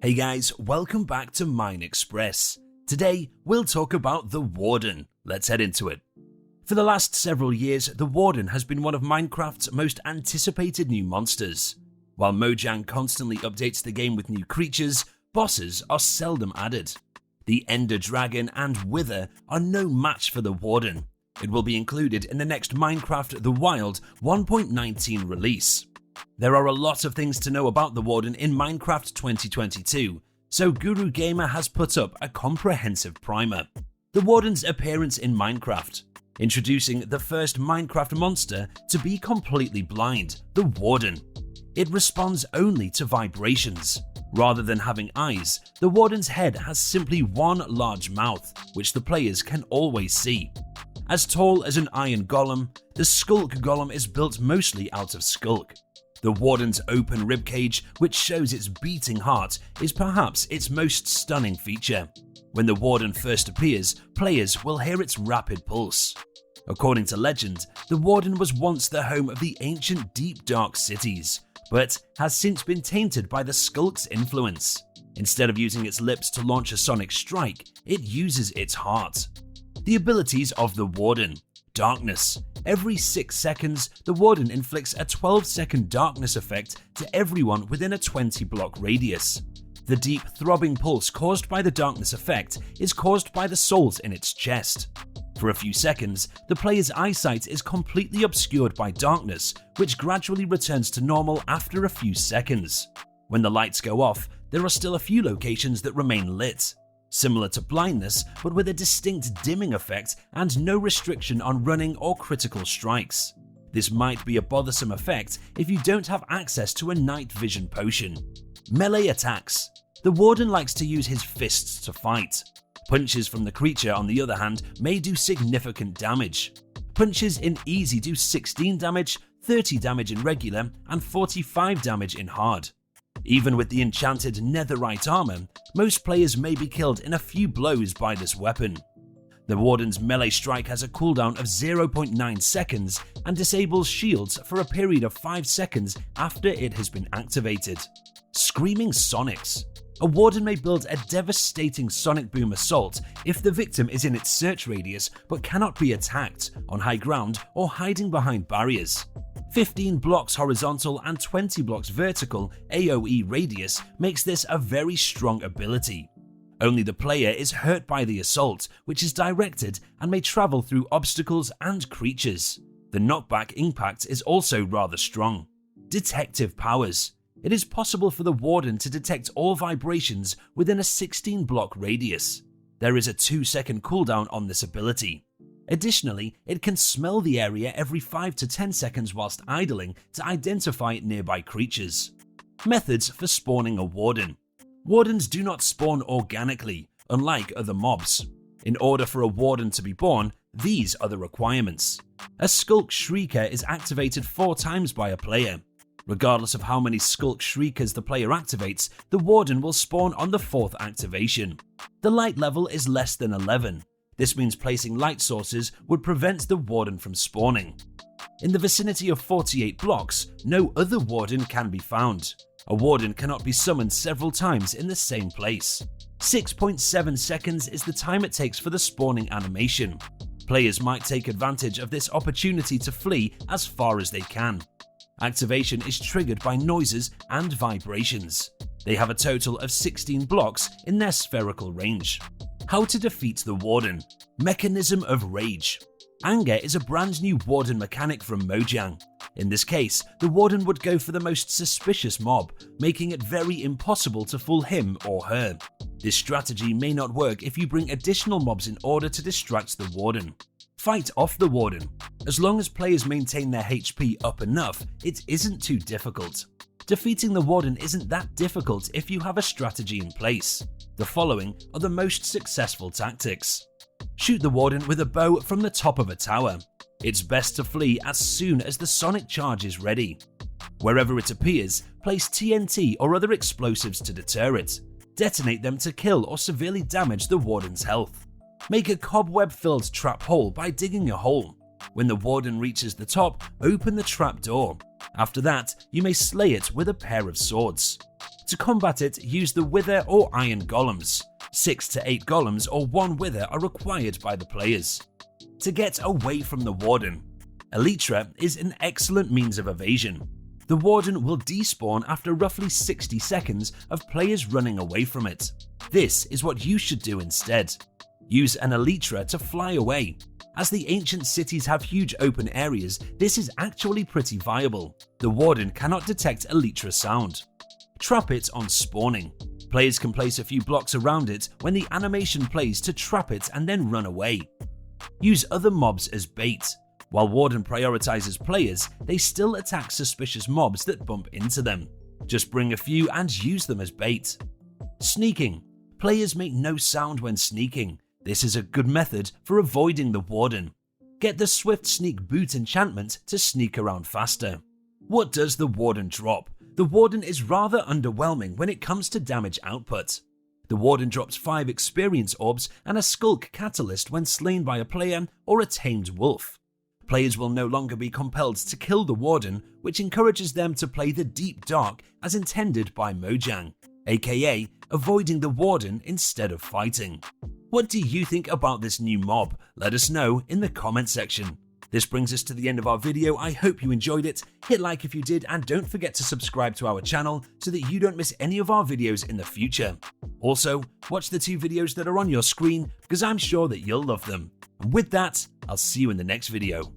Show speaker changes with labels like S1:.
S1: Hey guys, welcome back to Mine Express. Today, we'll talk about the Warden. Let's head into it. For the last several years, the Warden has been one of Minecraft's most anticipated new monsters. While Mojang constantly updates the game with new creatures, bosses are seldom added. The Ender Dragon and Wither are no match for the Warden. It will be included in the next Minecraft The Wild 1.19 release. There are a lot of things to know about the Warden in Minecraft 2022, so Guru Gamer has put up a comprehensive primer. The Warden's appearance in Minecraft. Introducing the first Minecraft monster to be completely blind, the Warden. It responds only to vibrations. Rather than having eyes, the Warden's head has simply one large mouth, which the players can always see. As tall as an iron golem, the Skulk Golem is built mostly out of Skulk. The Warden's open ribcage, which shows its beating heart, is perhaps its most stunning feature. When the Warden first appears, players will hear its rapid pulse. According to legend, the Warden was once the home of the ancient deep dark cities, but has since been tainted by the Skulk's influence. Instead of using its lips to launch a sonic strike, it uses its heart. The abilities of the Warden. Darkness. Every 6 seconds, the Warden inflicts a 12-second darkness effect to everyone within a 20-block radius. The deep throbbing pulse caused by the darkness effect is caused by the souls in its chest. For a few seconds, the player's eyesight is completely obscured by darkness, which gradually returns to normal after a few seconds. When the lights go off, there are still a few locations that remain lit. Similar to blindness, but with a distinct dimming effect and no restriction on running or critical strikes. This might be a bothersome effect if you don't have access to a night vision potion. Melee attacks. The Warden likes to use his fists to fight. Punches from the creature, on the other hand, may do significant damage. Punches in easy do 16 damage, 30 damage in regular, and 45 damage in hard. Even with the enchanted netherite armor, most players may be killed in a few blows by this weapon. The Warden's melee strike has a cooldown of 0.9 seconds and disables shields for a period of 5 seconds after it has been activated. Screaming Sonics. A Warden may build a devastating sonic boom assault if the victim is in its search radius but cannot be attacked, on high ground, or hiding behind barriers. 15 blocks horizontal and 20 blocks vertical AoE radius makes this a very strong ability. Only the player is hurt by the assault, which is directed and may travel through obstacles and creatures. The knockback impact is also rather strong. Detective powers. It is possible for the Warden to detect all vibrations within a 16-block radius. There is a 2-second cooldown on this ability. Additionally, it can smell the area every 5 to 10 seconds whilst idling to identify nearby creatures. Methods for spawning a Warden. Wardens do not spawn organically, unlike other mobs. In order for a Warden to be born, these are the requirements. A Skulk Shrieker is activated 4 times by a player. Regardless of how many Skulk Shriekers the player activates, the Warden will spawn on the 4th activation. The light level is less than 11. This means placing light sources would prevent the Warden from spawning. In the vicinity of 48 blocks, no other Warden can be found. A Warden cannot be summoned several times in the same place. 6.7 seconds is the time it takes for the spawning animation. Players might take advantage of this opportunity to flee as far as they can. Activation is triggered by noises and vibrations. They have a total of 16 blocks in their spherical range. How to defeat the Warden. Mechanism of Rage. Anger is a brand new Warden mechanic from Mojang. In this case, the Warden would go for the most suspicious mob, making it very impossible to fool him or her. This strategy may not work if you bring additional mobs in order to distract the Warden. Fight off the Warden. As long as players maintain their HP up enough, it isn't too difficult. Defeating the Warden isn't that difficult if you have a strategy in place. The following are the most successful tactics. Shoot the Warden with a bow from the top of a tower. It's best to flee as soon as the sonic charge is ready. Wherever it appears, place TNT or other explosives to deter it. Detonate them to kill or severely damage the Warden's health. Make a cobweb-filled trap hole by digging a hole. When the Warden reaches the top, open the trap door. After that, you may slay it with a pair of swords. To combat it, use the Wither or Iron Golems. 6 to 8 Golems or 1 Wither are required by the players. To get away from the Warden. Elytra is an excellent means of evasion. The Warden will despawn after roughly 60 seconds of players running away from it. This is what you should do instead. Use an Elytra to fly away. As the ancient cities have huge open areas, this is actually pretty viable. The Warden cannot detect Elytra sound. Trap it on spawning. Players can place a few blocks around it when the animation plays to trap it and then run away. Use other mobs as bait. While Warden prioritizes players, they still attack suspicious mobs that bump into them. Just bring a few and use them as bait. Sneaking. Players make no sound when sneaking. This is a good method for avoiding the Warden. Get the Swift Sneak Boot enchantment to sneak around faster. What does the Warden drop? The Warden is rather underwhelming when it comes to damage output. The Warden drops 5 experience orbs and a Skulk Catalyst when slain by a player or a tamed wolf. Players will no longer be compelled to kill the Warden, which encourages them to play the Deep Dark as intended by Mojang, aka avoiding the Warden instead of fighting. What do you think about this new mob? Let us know in the comment section. This brings us to the end of our video. I hope you enjoyed it. Hit like if you did, and don't forget to subscribe to our channel so that you don't miss any of our videos in the future. Also, watch the 2 videos that are on your screen because I'm sure that you'll love them. And with that, I'll see you in the next video.